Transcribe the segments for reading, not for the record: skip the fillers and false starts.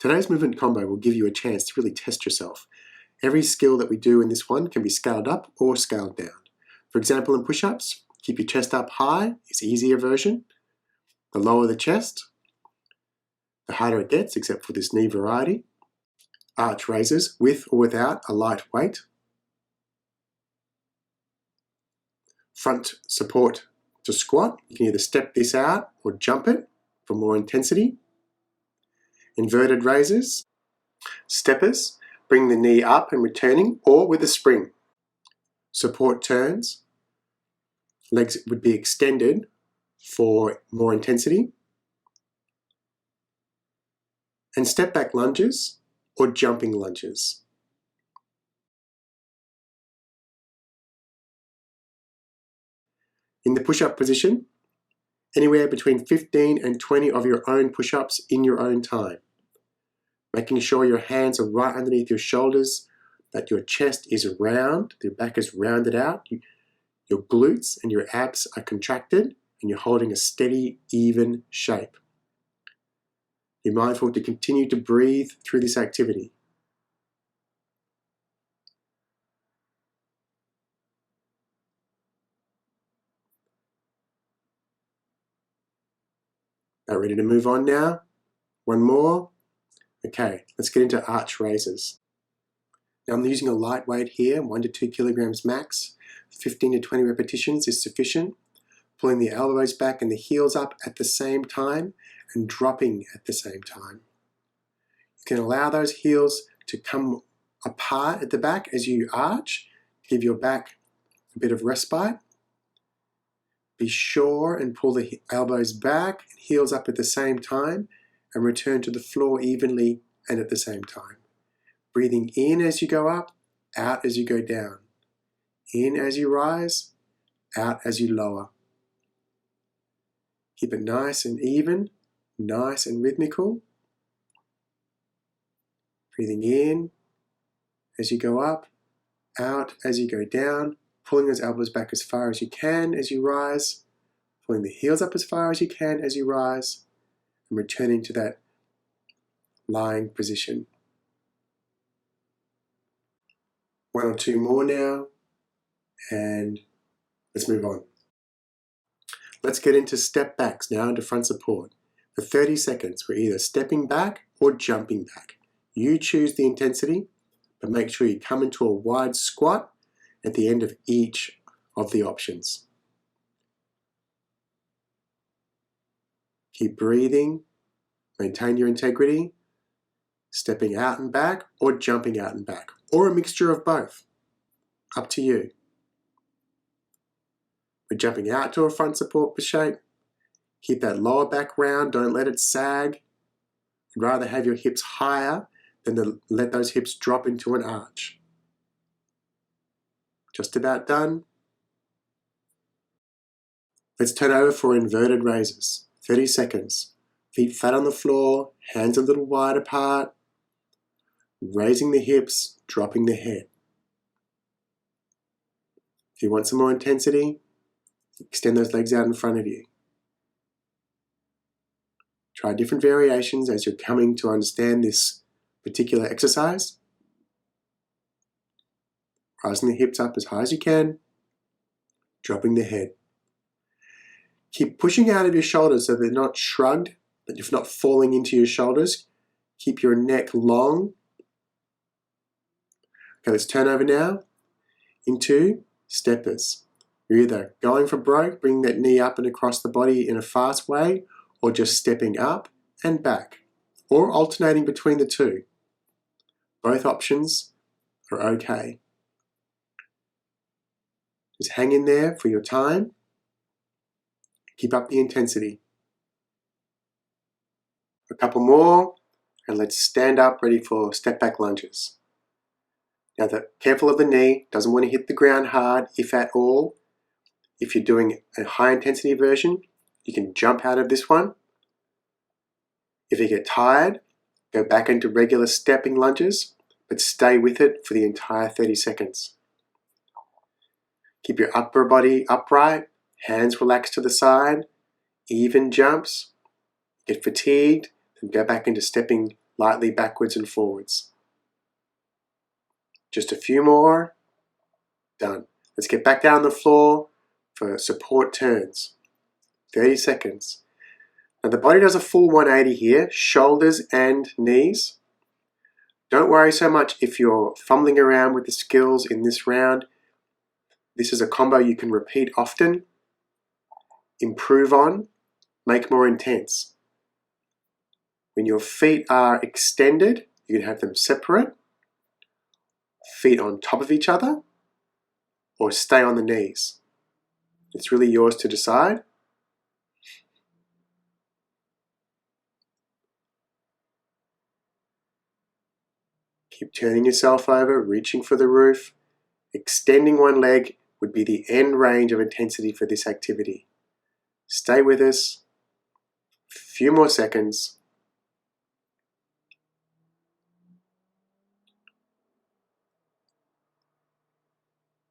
Today's movement combo will give you a chance to really test yourself. Every skill that we do in this one can be scaled up or scaled down. For example, in push-ups, keep your chest up high is easier version. The lower the chest, the harder it gets, except for this knee variety. Arch raises with or without a light weight. Front support to squat. You can either step this out or jump it for more intensity. Inverted raises. Steppers, bring the knee up and returning, or with a spring. Support turns. Legs would be extended for more intensity. And step back lunges or jumping lunges. In the push-up position, anywhere between 15 and 20 of your own push-ups in your own time. Making sure your hands are right underneath your shoulders, that your chest is round, your back is rounded out, your glutes and your abs are contracted, and you're holding a steady, even shape. Be mindful to continue to breathe through this activity. About ready to move on now? One more. Okay, let's get into arch raises. Now I'm using a lightweight here, 1 to 2 kilograms max. 15 to 20 repetitions is sufficient. Pulling the elbows back and the heels up at the same time and dropping at the same time. You can allow those heels to come apart at the back as you arch, give your back a bit of respite. Be sure and pull the elbows back and heels up at the same time and return to the floor evenly and at the same time. Breathing in as you go up, out as you go down. In as you rise, out as you lower. Keep it nice and even, nice and rhythmical. Breathing in as you go up, out as you go down, pulling those elbows back as far as you can as you rise, pulling the heels up as far as you can as you rise, and returning to that lying position. 1 or 2 more now, and let's move on. Let's get into step backs now into front support. For 30 seconds, we're either stepping back or jumping back. You choose the intensity, but make sure you come into a wide squat at the end of each of the options. Keep breathing, maintain your integrity, stepping out and back or jumping out and back, or a mixture of both. Up to you. We're jumping out to a front support shape. Keep that lower back round, don't let it sag. You'd rather have your hips higher than to let those hips drop into an arch. Just about done. Let's turn over for inverted raises. 30 seconds. Feet flat on the floor, hands a little wide apart. Raising the hips, dropping the head. If you want some more intensity, extend those legs out in front of you. Try different variations as you're coming to understand this particular exercise. Rising the hips up as high as you can, dropping the head. Keep pushing out of your shoulders so they're not shrugged, that you're not falling into your shoulders. Keep your neck long. Okay, let's turn over now into steppers. You're either going for broke, bringing that knee up and across the body in a fast way, or just stepping up and back, or alternating between the two. Both options are okay. Just hang in there for your time. Keep up the intensity. A couple more, and let's stand up ready for step back lunges. Now, careful of the knee, doesn't want to hit the ground hard, if at all. If you're doing a high intensity version, you can jump out of this one. If you get tired, go back into regular stepping lunges, but stay with it for the entire 30 seconds. Keep your upper body upright, hands relaxed to the side, even jumps. Get fatigued, then go back into stepping lightly backwards and forwards. Just a few more. Done. Let's get back down on the floor for support turns. 30 seconds. Now the body does a full 180 here, shoulders and knees. Don't worry so much if you're fumbling around with the skills in this round. This is a combo you can repeat often, improve on, make more intense. When your feet are extended, you can have them separate, feet on top of each other, or stay on the knees. It's really yours to decide. Keep turning yourself over, reaching for the roof. Extending one leg would be the end range of intensity for this activity. Stay with us. A few more seconds.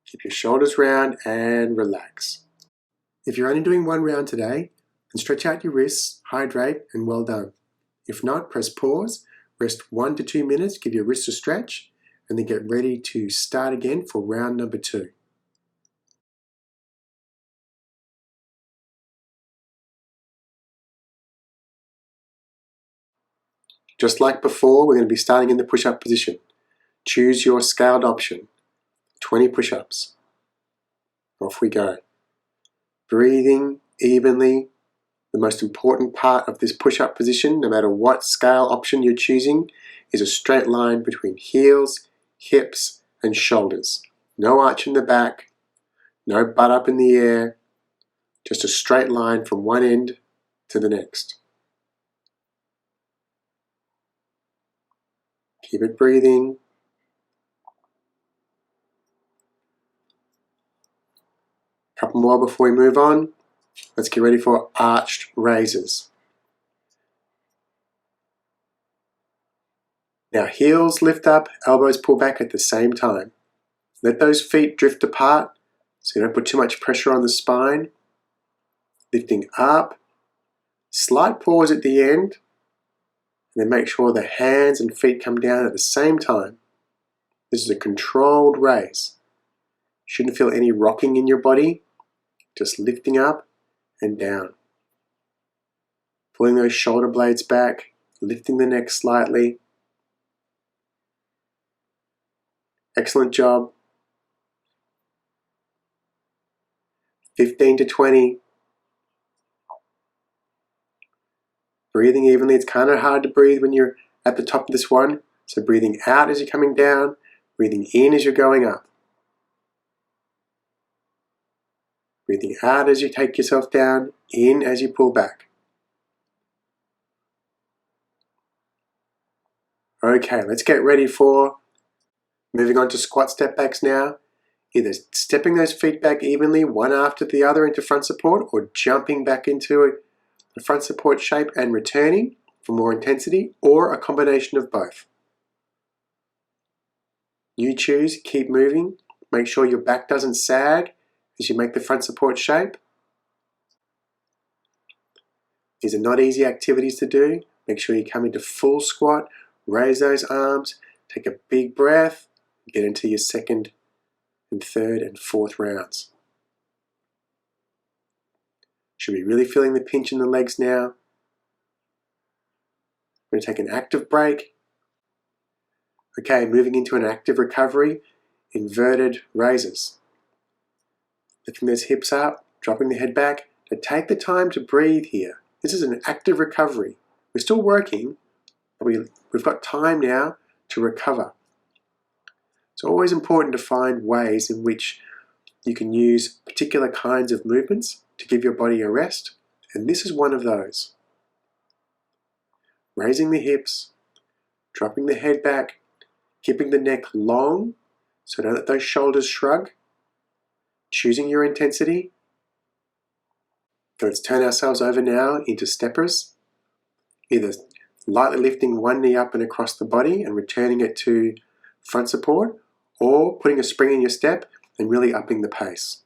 Keep your shoulders round and relax. If you're only doing one round today, then stretch out your wrists, hydrate, and well done. If not, press pause, rest 1 to 2 minutes, give your wrists a stretch, and then get ready to start again for round number 2. Just like before, we're going to be starting in the push-up position. Choose your scaled option. 20 push-ups. Off we go. Breathing evenly. The most important part of this push-up position, no matter what scale option you're choosing, is a straight line between heels, hips, and shoulders. No arch in the back, no butt up in the air, just a straight line from one end to the next. Keep it breathing. A couple more before we move on. Let's get ready for arched raises. Now heels lift up, elbows pull back at the same time. Let those feet drift apart so you don't put too much pressure on the spine. Lifting up, slight pause at the end, and then make sure the hands and feet come down at the same time. This is a controlled raise. You shouldn't feel any rocking in your body, just lifting up and down. Pulling those shoulder blades back, lifting the neck slightly. Excellent job. 15 to 20. Breathing evenly. It's kind of hard to breathe when you're at the top of this one. So breathing out as you're coming down, breathing in as you're going up. Breathing out as you take yourself down, in as you pull back. Okay, let's get ready for moving on to squat step backs now. Either stepping those feet back evenly, one after the other into front support, or jumping back into the front support shape and returning for more intensity, or a combination of both. You choose, keep moving. Make sure your back doesn't sag as you make the front support shape. These are not easy activities to do. Make sure you come into full squat, raise those arms, take a big breath, get into your second and third and fourth rounds. Should be really feeling the pinch in the legs now. We're going to take an active break. Okay, moving into an active recovery, inverted raises. Lifting those hips up, dropping the head back. Now take the time to breathe here. This is an active recovery. We're still working, but we've got time now to recover. It's always important to find ways in which you can use particular kinds of movements to give your body a rest, and this is one of those. Raising the hips, dropping the head back, keeping the neck long, so don't let those shoulders shrug. Choosing your intensity. So let's turn ourselves over now into steppers. Either lightly lifting one knee up and across the body and returning it to front support, or putting a spring in your step and really upping the pace.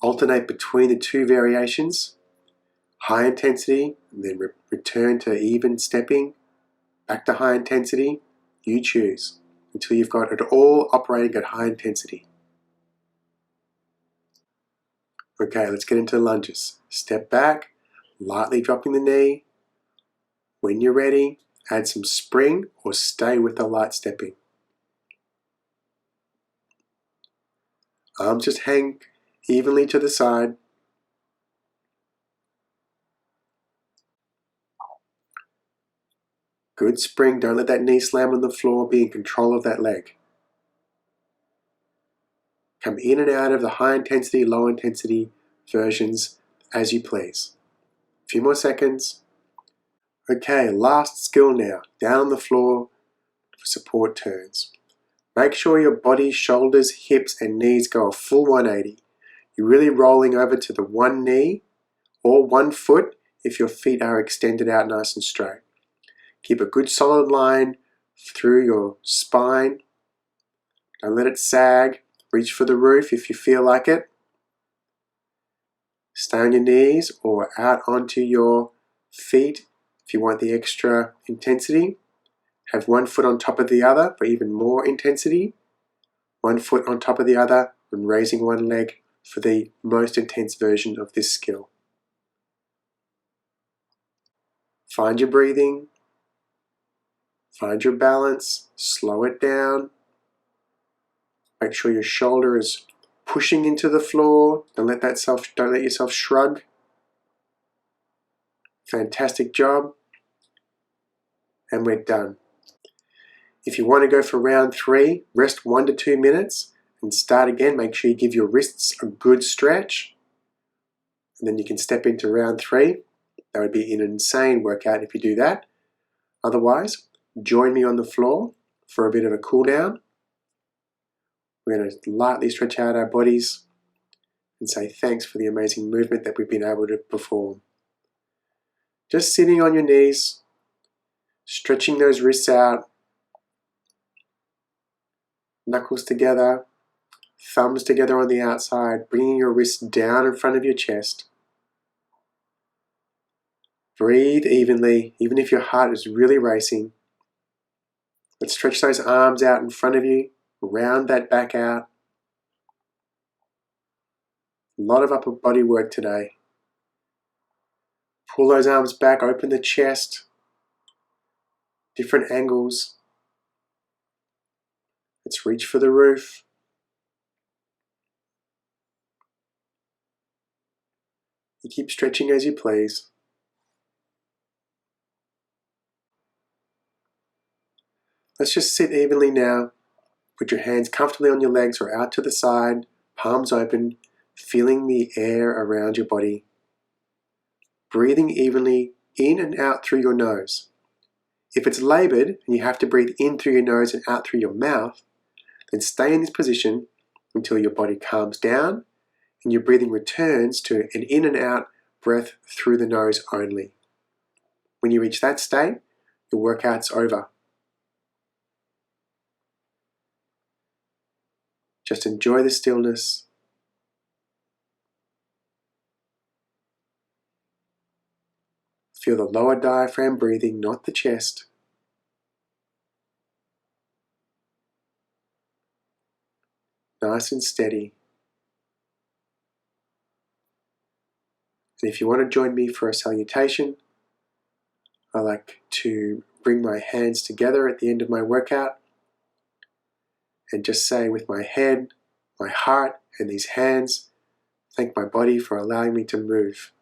Alternate between the two variations. high intensity, and then return to even stepping, back to high intensity. You choose until you've got it all operating at high intensity. Okay, let's get into lunges. Step back, lightly dropping the knee. When you're ready, add some spring or stay with the light stepping. Arms just hang evenly to the side. Good spring, don't let that knee slam on the floor, be in control of that leg. Come in and out of the high intensity, low intensity versions as you please. A few more seconds. Okay, last skill now. Down on the floor for support turns. Make sure your body, shoulders, hips and knees go a full 180. You're really rolling over to the one knee or one foot if your feet are extended out nice and straight. Keep a good solid line through your spine. Don't let it sag. Reach for the roof if you feel like it. Stay on your knees or out onto your feet if you want the extra intensity. Have one foot on top of the other for even more intensity. One foot on top of the other and raising one leg for the most intense version of this skill. Find your breathing. Find your balance. Slow it down. Make sure your shoulder is pushing into the floor. Don't let yourself shrug. Fantastic job. And we're done. If you want to go for round 3, rest 1 to 2 minutes and start again. Make sure you give your wrists a good stretch. And then you can step into round 3. That would be an insane workout if you do that. Otherwise, join me on the floor for a bit of a cool down. We're going to lightly stretch out our bodies and say thanks for the amazing movement that we've been able to perform. Just sitting on your knees, stretching those wrists out, knuckles together, thumbs together on the outside, bringing your wrists down in front of your chest. Breathe evenly, even if your heart is really racing. Let's stretch those arms out in front of you, round that back out. A lot of upper body work today. Pull those arms back, open the chest, different angles. Let's reach for the roof. You keep stretching as you please. Let's just sit evenly now. Put your hands comfortably on your legs or out to the side, palms open, feeling the air around your body. Breathing evenly in and out through your nose. If it's labored and you have to breathe in through your nose and out through your mouth, then stay in this position until your body calms down and your breathing returns to an in and out breath through the nose only. When you reach that state, your workout's over. Just enjoy the stillness. Feel the lower diaphragm breathing, not the chest. Nice and steady. And if you want to join me for a salutation, I like to bring my hands together at the end of my workout and just say with my head, my heart, and these hands, thank my body for allowing me to move.